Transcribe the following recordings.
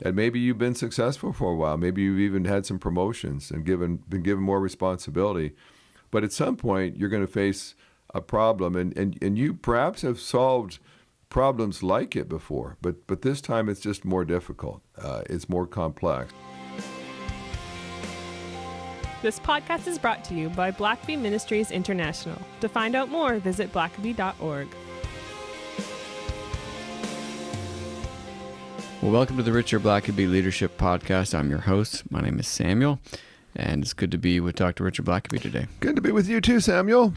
And maybe you've been successful for a while. Maybe you've even had some promotions and been given more responsibility. But at some point, you're going to face a problem, and you perhaps have solved problems like it before, but this time it's just more difficult. It's more complex. This podcast is brought to you by Blackaby Ministries International. To find out more, visit blackaby.org. Well, welcome to the Richard Blackaby Leadership Podcast. I'm your host. My name is Samuel, and it's good to be with Dr. Richard Blackaby today. Good to be with you too, Samuel.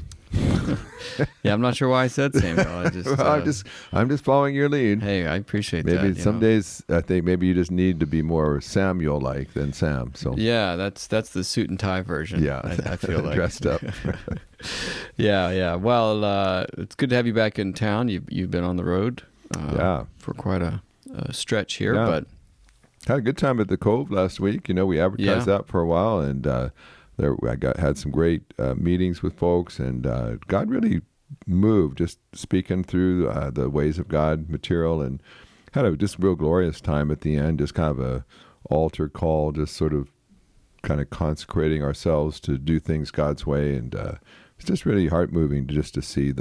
Yeah, I'm not sure why I said Samuel. I'm just following your lead. Hey, I appreciate maybe that. Some days I think maybe you just need to be more Samuel-like than Sam. So yeah, that's the suit and tie version. Yeah, I feel like dressed up. Yeah. Well, it's good to have you back in town. You've been on the road. For quite a stretch here, but had a good time at the Cove last week. You know, we advertised that for a while, and had some great meetings with folks, and God really moved, just speaking through the ways of God material, and had a just real glorious time at the end, just kind of a altar call, just sort of kind of consecrating ourselves to do things God's way, and it's just really heart moving just to see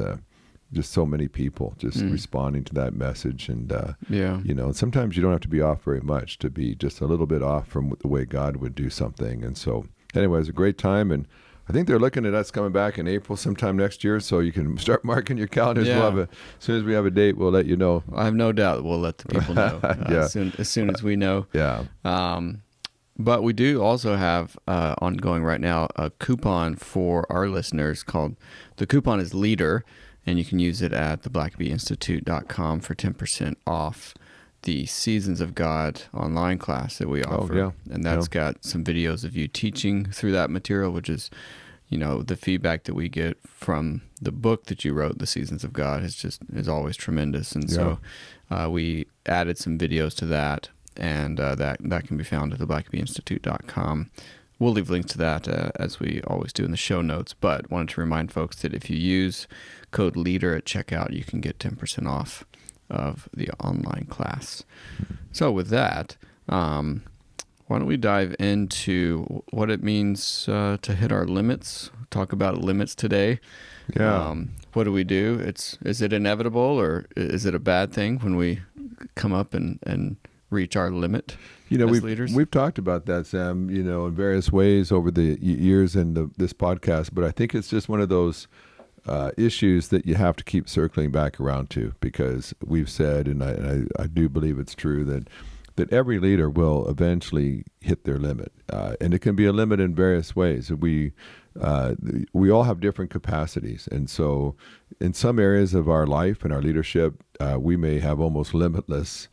just so many people just responding to that message. And, you know, sometimes you don't have to be off very much to be just a little bit off from the way God would do something. And so anyway, it was a great time. And I think they're looking at us coming back in April sometime next year. So you can start marking your calendars. Yeah. As soon as we have a date, we'll let you know. I have no doubt we'll let the people know as soon as we know. Yeah. But we do also have ongoing right now a coupon for our listeners called, the coupon is LEADER, and you can use it at theblackabyyinstitute.com for 10% off the Seasons of God online class that we offer. Oh, yeah. And that's got some videos of you teaching through that material, which is, you know, the feedback that we get from the book that you wrote, The Seasons of God, is always tremendous. And so we added some videos to that, and that can be found at theblackabyyinstitute.com. We'll leave links to that as we always do in the show notes, but wanted to remind folks that if you use code LEADER at checkout, you can get 10% off of the online class. So with that, why don't we dive into what it means to hit our limits, talk about limits today. Yeah. What do we do? Is it inevitable, or is it a bad thing when we come up and reach our limit? You know, leaders? We've talked about that, Sam, you know, in various ways over the years in this podcast, but I think it's just one of those issues that you have to keep circling back around to, because we've said, and I do believe it's true, that every leader will eventually hit their limit, and it can be a limit in various ways. We all have different capacities, and so in some areas of our life and our leadership, we may have almost limitless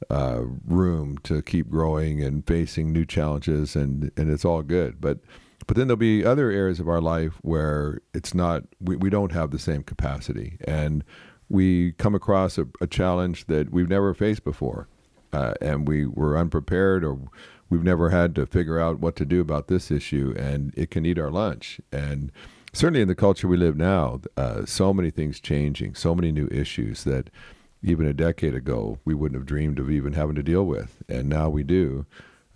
room to keep growing and facing new challenges, and it's all good. But then there'll be other areas of our life where it's not, we don't have the same capacity, and we come across a challenge that we've never faced before, and we were unprepared, or we've never had to figure out what to do about this issue, and it can eat our lunch. And certainly in the culture we live now, so many things changing, so many new issues that even a decade ago we wouldn't have dreamed of even having to deal with, and now we do.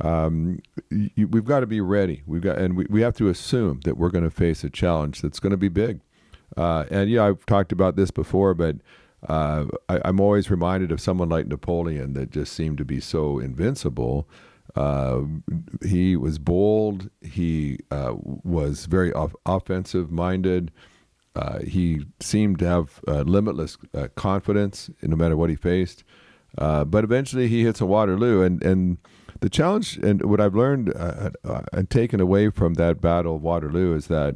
We've got to be ready. We have to assume that we're going to face a challenge that's going to be big. And I've talked about this before, but I'm always reminded of someone like Napoleon that just seemed to be so invincible. He was bold. He was very offensive minded. He seemed to have limitless confidence no matter what he faced. But eventually he hits a Waterloo, and the challenge, and what I've learned and taken away from that battle of Waterloo, is that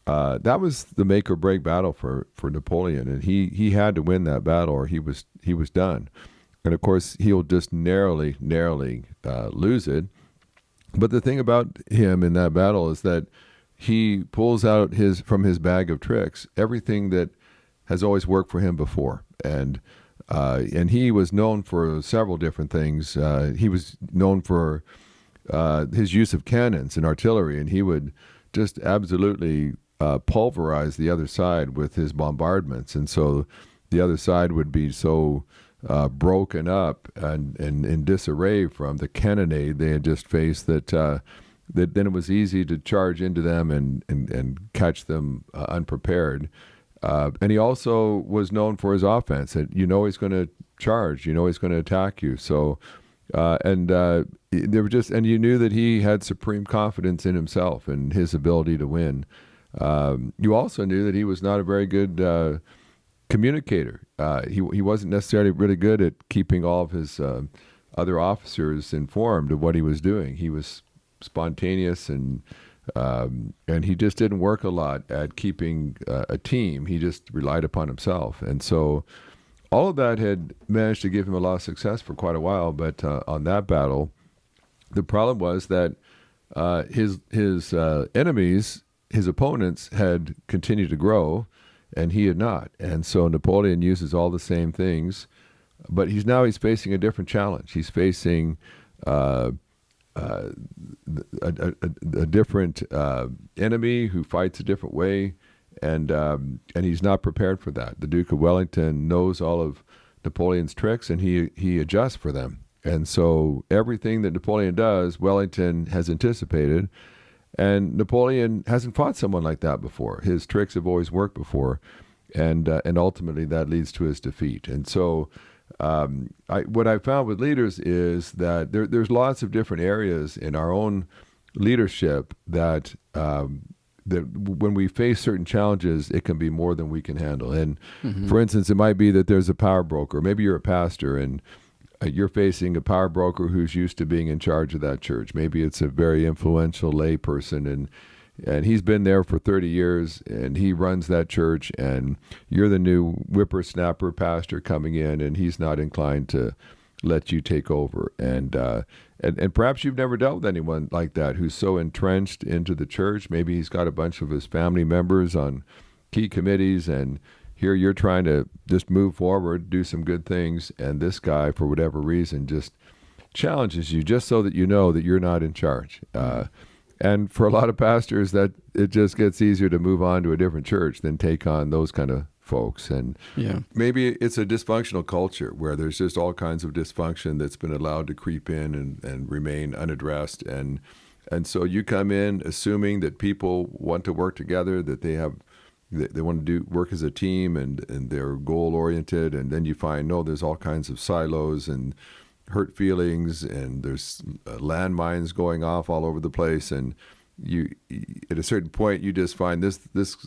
that was the make or break battle for Napoleon, and he had to win that battle, or he was done. And of course, he'll just narrowly lose it. But the thing about him in that battle is that he pulls out from his bag of tricks everything that has always worked for him before, and he was known for several different things. He was known for his use of cannons and artillery, and he would just absolutely pulverize the other side with his bombardments. And so the other side would be so broken up and in disarray from the cannonade they had just faced, that then it was easy to charge into them and catch them unprepared. And he also was known for his offense. That he's going to charge, he's going to attack you. So, there were and you knew that he had supreme confidence in himself and his ability to win. You also knew that he was not a very good communicator. He wasn't necessarily really good at keeping all of his other officers informed of what he was doing. He was spontaneous and he just didn't work a lot at keeping a team. He just relied upon himself. And so all of that had managed to give him a lot of success for quite a while. But on that battle, the problem was that his enemies, his opponents, had continued to grow, and he had not. And so Napoleon uses all the same things, but he's facing a different challenge. He's facing a different enemy who fights a different way, and he's not prepared for that. The Duke of Wellington knows all of Napoleon's tricks, and he adjusts for them. And so everything that Napoleon does, Wellington has anticipated, and Napoleon hasn't fought someone like that before. His tricks have always worked before, and ultimately that leads to his defeat. And so what I found with leaders is that there's lots of different areas in our own leadership that when we face certain challenges, it can be more than we can handle. And for instance, it might be that there's a power broker. Maybe you're a pastor and you're facing a power broker who's used to being in charge of that church. Maybe it's a very influential lay person, and he's been there for 30 years, and he runs that church, and you're the new whippersnapper pastor coming in, and he's not inclined to let you take over. And perhaps you've never dealt with anyone like that who's so entrenched into the church. Maybe he's got a bunch of his family members on key committees, and here you're trying to just move forward, do some good things, and this guy, for whatever reason, just challenges you just so that you know that you're not in charge. And for a lot of pastors, that it just gets easier to move on to a different church than take on those kind of folks. And maybe it's a dysfunctional culture where there's just all kinds of dysfunction that's been allowed to creep in and remain unaddressed. And so you come in assuming that people want to work together, that they want to work as a team, and they're goal oriented, and then you find there's all kinds of silos and hurt feelings, and there's landmines going off all over the place, and you at a certain point you just find this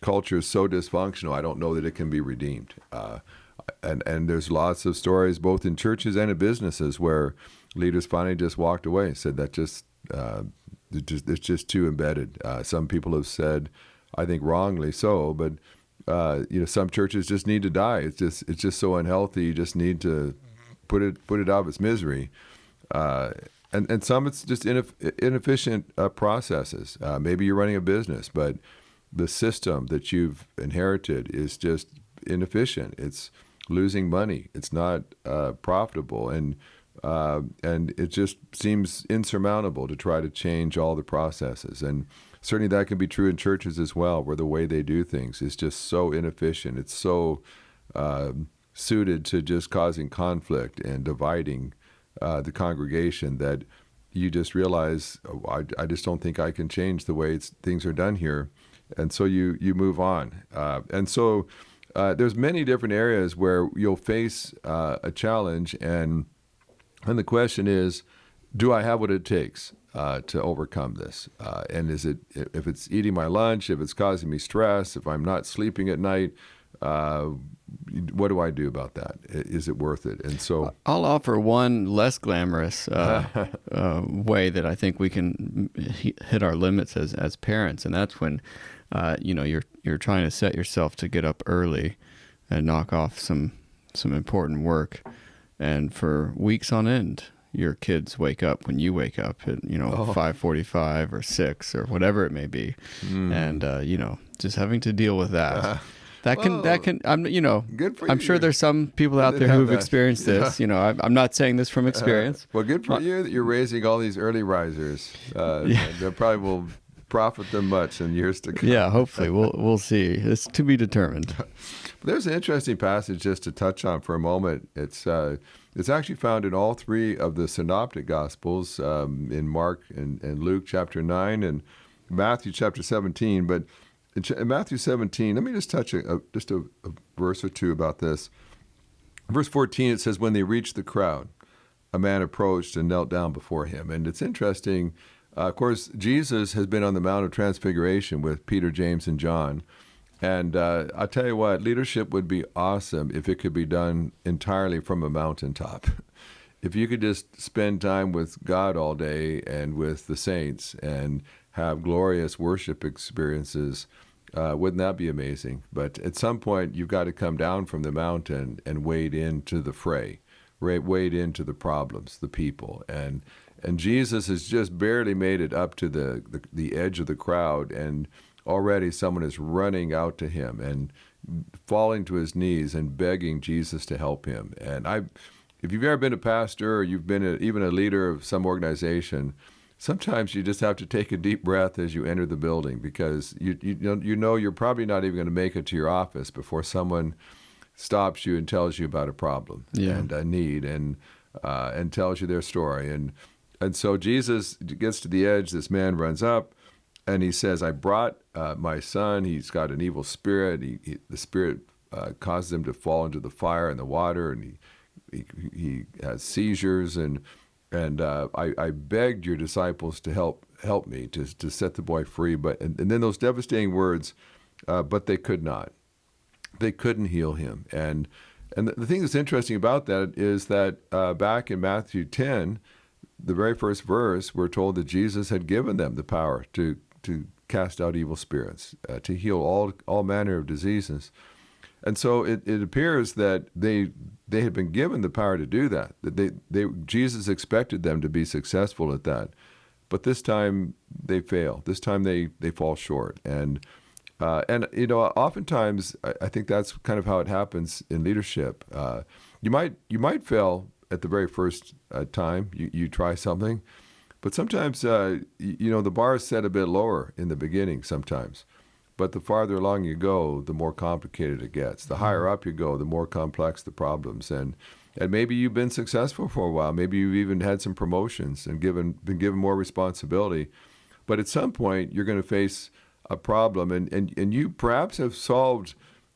culture is so dysfunctional, I don't know that it can be redeemed. And there's lots of stories both in churches and in businesses where leaders finally just walked away, said that it's just too embedded. Some people have said, I think wrongly so, but some churches just need to die. It's just so unhealthy. You just need to put it out of its misery. And some it's just inefficient processes. Maybe you're running a business, but the system that you've inherited is just inefficient. It's losing money. It's not profitable, and it just seems insurmountable to try to change all the processes. And certainly that can be true in churches as well, where the way they do things is just so inefficient. It's so suited to just causing conflict and dividing the congregation that you just realize, I just don't think I can change the way things are done here. And so you move on. And so there's many different areas where you'll face a challenge, and the question is, do I have what it takes to overcome this? And if it's eating my lunch, if it's causing me stress, if I'm not sleeping at night, what do I do about that? Is it worth it? And so I'll offer one less glamorous way that I think we can hit our limits as parents, and that's when you're trying to set yourself to get up early and knock off some important work, and for weeks on end your kids wake up when you wake up at 5:45 or 6 or whatever it may be, and just having to deal with that. That can good for I'm you. sure there's some people out there who've experienced this. I'm not saying this from experience. Well, good for you that you're raising all these early risers. They probably will profit them much in years to come. Yeah, hopefully we'll see. It's to be determined. There's an interesting passage just to touch on for a moment. It's actually found in all three of the synoptic gospels, in Mark and Luke chapter 9 and Matthew chapter 17. But in Matthew 17, let me just touch a verse or two about this. Verse 14, it says, when they reached the crowd, a man approached and knelt down before him. And it's interesting. Of course, Jesus has been on the Mount of Transfiguration with Peter, James, and John. And I'll tell you what, leadership would be awesome if it could be done entirely from a mountaintop. If you could just spend time with God all day and with the saints and have glorious worship experiences, wouldn't that be amazing? But at some point, you've got to come down from the mountain and wade into the fray, wade into the problems, the people. And Jesus has just barely made it up to the edge of the crowd, and already someone is running out to him and falling to his knees and begging Jesus to help him. And if you've ever been a pastor or you've been even a leader of some organization, sometimes you just have to take a deep breath as you enter the building, because you know you're probably not even going to make it to your office before someone stops you and tells you about a problem and a need and tells you their story. And so Jesus gets to the edge. This man runs up and he says, I brought my son. He's got an evil spirit. The spirit causes him to fall into the fire and the water, and he has seizures. And I begged your disciples to help me to set the boy free. And then those devastating words, but they could not. They couldn't heal him. And the thing that's interesting about that is that back in Matthew 10, the very first verse, we're told that Jesus had given them the power to cast out evil spirits, to heal all manner of diseases. And so it appears that they had been given the power to do that. That Jesus expected them to be successful at that, but this time they fail. This time they fall short. And oftentimes I think that's kind of how it happens in leadership. You might fail at the very first time you try something, but sometimes the bar is set a bit lower in the beginning sometimes. But the farther along you go, the more complicated it gets. The higher up you go, the more complex the problems. And maybe you've been successful for a while. Maybe you've even had some promotions and been given more responsibility. But at some point, you're going to face a problem. And you perhaps have solved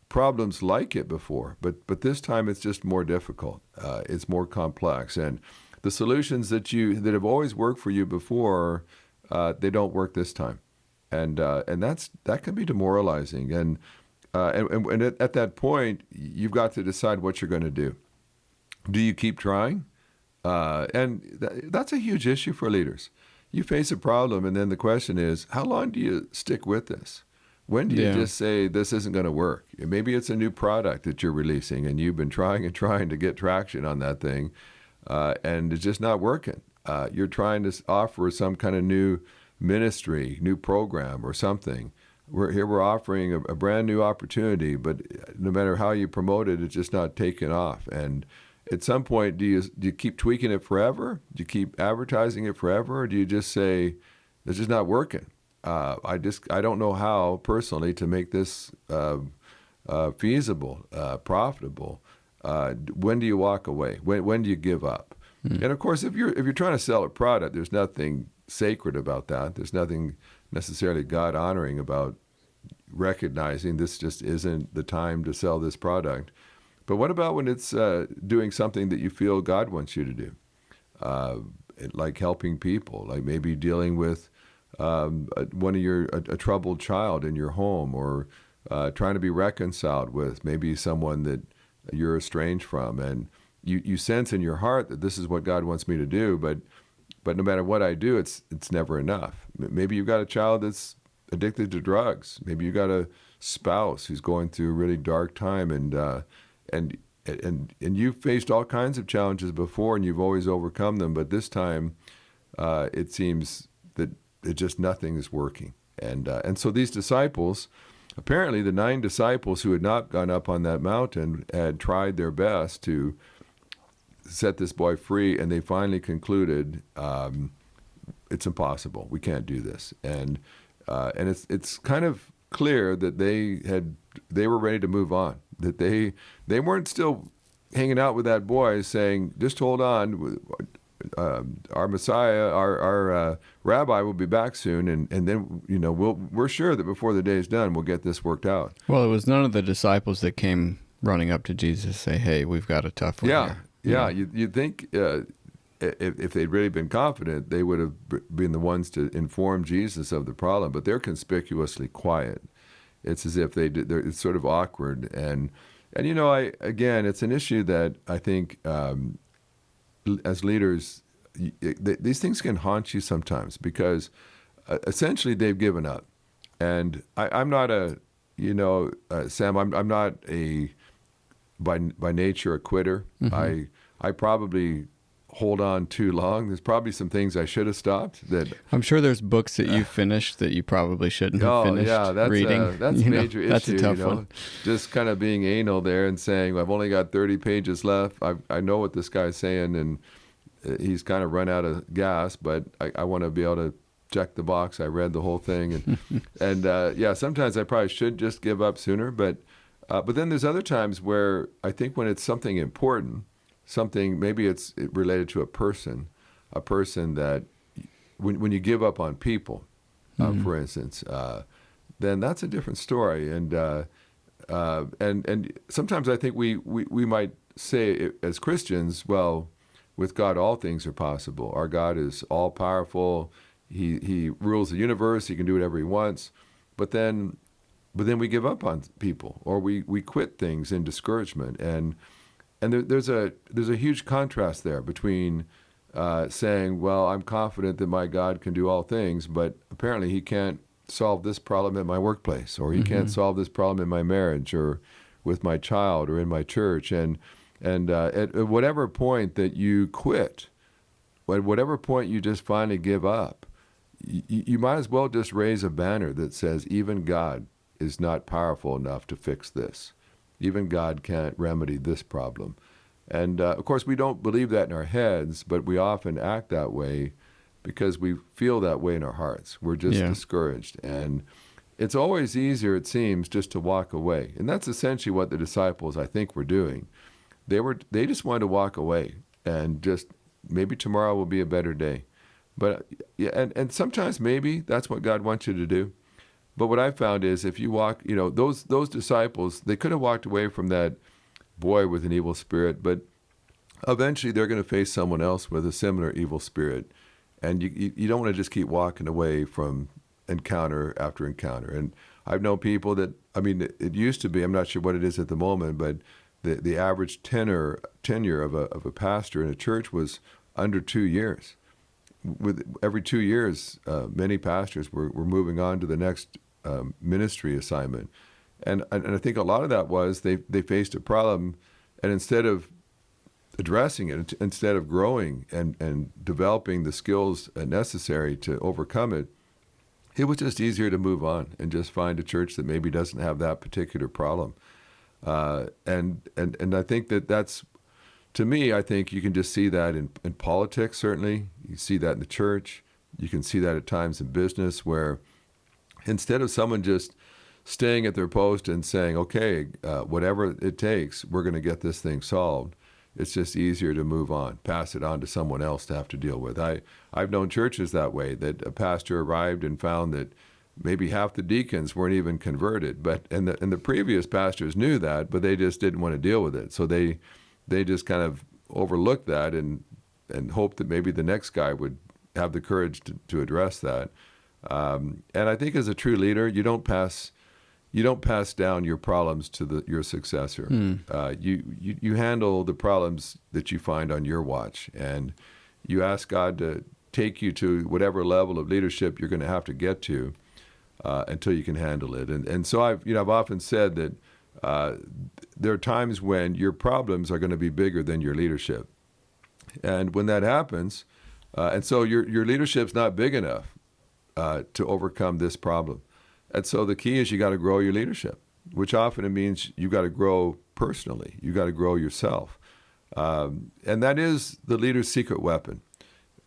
problems like it before. But this time, it's just more difficult. It's more complex. And the solutions that have always worked for you before, they don't work this time. And that can be demoralizing. And at that point, you've got to decide what you're going to do. Do you keep trying? That's a huge issue for leaders. You face a problem, and then the question is, how long do you stick with this? When do you just say, this isn't going to work? Maybe it's a new product that you're releasing, and you've been trying and trying to get traction on that thing, and it's just not working. You're trying to offer some kind of new ministry, new program or something. We're offering a brand new opportunity, but no matter how you promote it, it's just not taking off. And at some point, do you keep tweaking it forever? Do you keep advertising it forever? Or do you just say, it's just not working? I don't know how personally to make this feasible, profitable. When do you walk away? When do you give up? And of course, if you're trying to sell a product, there's nothing sacred about that. There's nothing necessarily God honoring about recognizing this just isn't the time to sell this product. But what about when it's doing something that you feel God wants you to do, like helping people, like maybe dealing with a troubled child in your home, or trying to be reconciled with maybe someone that you're estranged from, and you sense in your heart that this is what God wants me to do, but no matter what I do, it's never enough. Maybe you've got a child that's addicted to drugs. Maybe you've got a spouse who's going through a really dark time, and you've faced all kinds of challenges before, and you've always overcome them. But this time, it seems that nothing is working. And so these disciples, apparently the 9 disciples who had not gone up on that mountain, had tried their best to set this boy free, and they finally concluded, it's impossible. We can't do this. And And it's kind of clear that they were ready to move on, that they weren't still hanging out with that boy saying, just hold on, our Messiah, our rabbi will be back soon, and then we're sure that before the day is done, we'll get this worked out. Well, it was none of the disciples that came running up to Jesus and say, "Hey, we've got a tough one here." Yeah. You'd think if they'd really been confident, they would have been the ones to inform Jesus of the problem, but they're conspicuously quiet. It's as if it's sort of awkward, and again, it's an issue that I think as leaders, these things can haunt you sometimes because essentially they've given up. And I'm not Sam, I'm not by nature a quitter. Mm-hmm. I probably hold on too long. There's probably some things I should have stopped. That I'm sure there's books that you finished that you probably shouldn't have finished reading. That's a major issue. That's a tough one. Just kind of being anal there and saying, I've only got 30 pages left. I know what this guy's saying, and he's kind of run out of gas, but I want to be able to check the box. I read the whole thing. And sometimes I probably should just give up sooner. But then there's other times where I think when it's something important, something, maybe it's related to a person that when you give up on people, for instance, then that's a different story. And sometimes I think we might say as Christians, well, with God all things are possible. Our God is all powerful. He rules the universe. He can do whatever he wants. But then we give up on people, or we quit things in discouragement. And there's a huge contrast there between saying, well, I'm confident that my God can do all things, but apparently he can't solve this problem at my workplace, or he can't solve this problem in my marriage, or with my child, or in my church. And at whatever point that you quit, at whatever point you just finally give up, you might as well just raise a banner that says, even God is not powerful enough to fix this. Even God can't remedy this problem. And of course, we don't believe that in our heads, but we often act that way because we feel that way in our hearts. We're just discouraged. And it's always easier, it seems, just to walk away. And that's essentially what the disciples, I think, were doing. They just wanted to walk away and just, maybe tomorrow will be a better day. But and sometimes maybe that's what God wants you to do. But what I found is if you walk, those disciples, they could have walked away from that boy with an evil spirit, but eventually they're going to face someone else with a similar evil spirit. And you don't want to just keep walking away from encounter after encounter. And I've known people that, it used to be, I'm not sure what it is at the moment, but the average tenure of a pastor in a church was under 2 years. With every 2 years, many pastors were moving on to the next ministry assignment. And I think a lot of that was they faced a problem, and instead of addressing it, instead of growing and developing the skills necessary to overcome it, it was just easier to move on and just find a church that maybe doesn't have that particular problem. And I think that's, to me, I think you can just see that in politics, certainly. You see that in the church. You can see that at times in business, where instead of someone just staying at their post and saying, okay, whatever it takes, we're going to get this thing solved, it's just easier to move on, pass it on to someone else to have to deal with. I've known churches that way, that a pastor arrived and found that maybe half the deacons weren't even converted. And the previous pastors knew that, but they just didn't want to deal with it. So they just kind of overlooked that and hoped that maybe the next guy would have the courage to address that. And I think as a true leader, you don't pass down your problems to your successor. You handle the problems that you find on your watch, and you ask God to take you to whatever level of leadership you're going to have to get to until you can handle it. And so I've often said that there are times when your problems are going to be bigger than your leadership. And when that happens, and so your leadership's not big enough to overcome this problem. And so the key is you got to grow your leadership, which often it means you got to grow personally. You got to grow yourself. And that is the leader's secret weapon.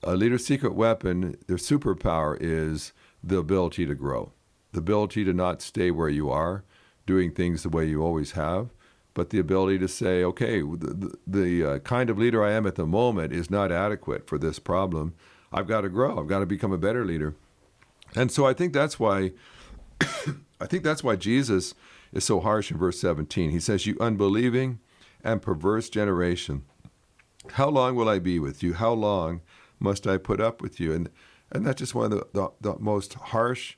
a leader's secret weapon, their superpower is the ability to grow, the ability to not stay where you are, doing things the way you always have, but the ability to say, okay, the kind of leader I am at the moment is not adequate for this problem. I've got to grow. I've got to become a better leader. And so I think that's why Jesus is so harsh in verse 17. He says, "You unbelieving and perverse generation, how long will I be with you? How long must I put up with you?" And that's just one of the most harsh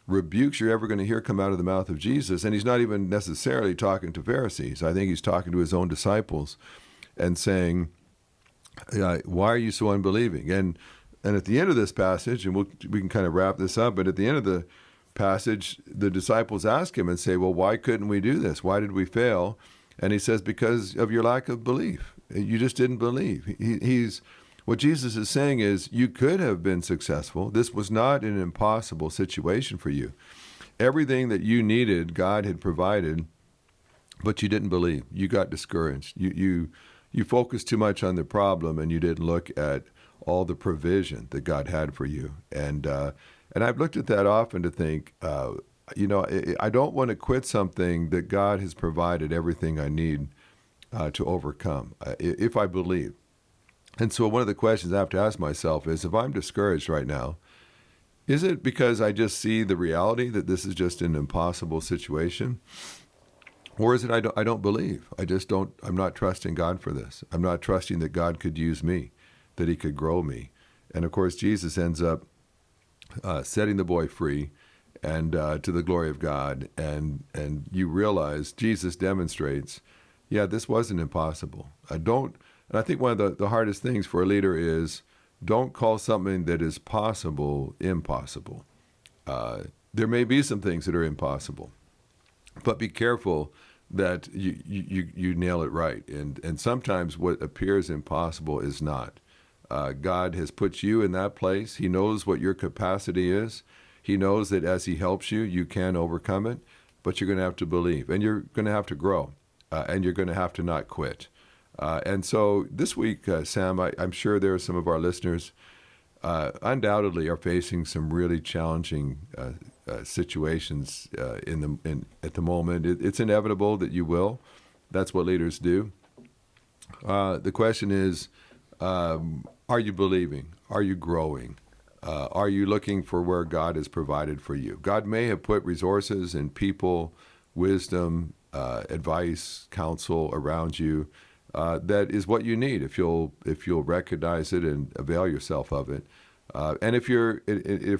rebukes you're ever going to hear come out of the mouth of Jesus. And he's not even necessarily talking to Pharisees. I think he's talking to his own disciples and saying, why are you so unbelieving? And at the end of this passage, and we can kind of wrap this up, but at the end of the passage, the disciples ask him and say, well, why couldn't we do this? Why did we fail? And he says, because of your lack of belief. You just didn't believe. What Jesus is saying is, you could have been successful. This was not an impossible situation for you. Everything that you needed, God had provided, but you didn't believe. You got discouraged. You focused too much on the problem, and you didn't look at all the provision that God had for you. And I've looked at that often to think, I don't want to quit something that God has provided everything I need to overcome, if I believe. And so one of the questions I have to ask myself is, if I'm discouraged right now, is it because I just see the reality that this is just an impossible situation? Or is it I don't believe? I'm not trusting God for this. I'm not trusting that God could use me, that he could grow me. And of course, Jesus ends up setting the boy free and to the glory of God. And you realize Jesus demonstrates, this wasn't impossible. And I think one of the hardest things for a leader is, don't call something that is possible impossible. There may be some things that are impossible, but be careful that you nail it right. And sometimes what appears impossible is not. God has put you in that place. He knows what your capacity is. He knows that as he helps you, you can overcome it, but you're going to have to believe, and you're going to have to grow, and you're going to have to not quit. And so this week, Sam, I'm sure there are some of our listeners undoubtedly are facing some really challenging situations at the moment. It's inevitable that you will. That's what leaders do. The question is, are you believing? Are you growing? Are you looking for where God has provided for you? God may have put resources and people, wisdom, advice, counsel around you. That is what you need if you'll recognize it and avail yourself of it. And if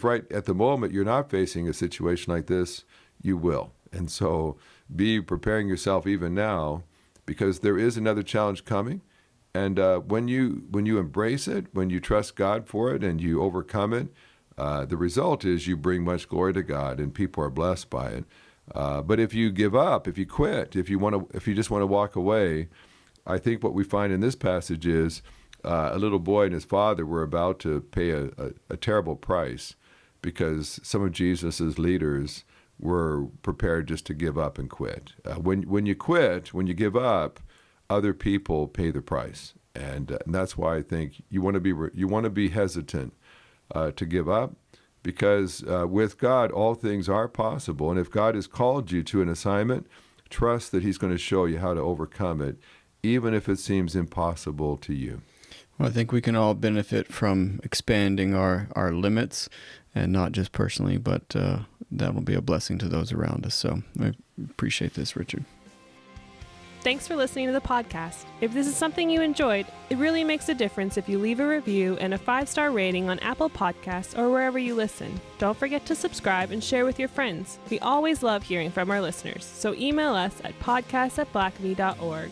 right at the moment you're not facing a situation like this, you will. And so be preparing yourself even now, because there is another challenge coming. And when you embrace it, when you trust God for it and you overcome it, the result is you bring much glory to God and people are blessed by it. But if you give up, if you quit, if you just want to walk away, I think what we find in this passage is a little boy and his father were about to pay a terrible price, because some of Jesus's leaders were prepared just to give up and quit. When you quit, when you give up, other people pay the price, and that's why I think you want to be hesitant to give up, because with God all things are possible, and if God has called you to an assignment, trust that He's going to show you how to overcome it, even if it seems impossible to you. Well, I think we can all benefit from expanding our limits, and not just personally, but that will be a blessing to those around us. So I appreciate this, Richard. Thanks for listening to the podcast. If this is something you enjoyed, it really makes a difference if you leave a review and a 5-star rating on Apple Podcasts or wherever you listen. Don't forget to subscribe and share with your friends. We always love hearing from our listeners, so email us at podcast@blackaby.org.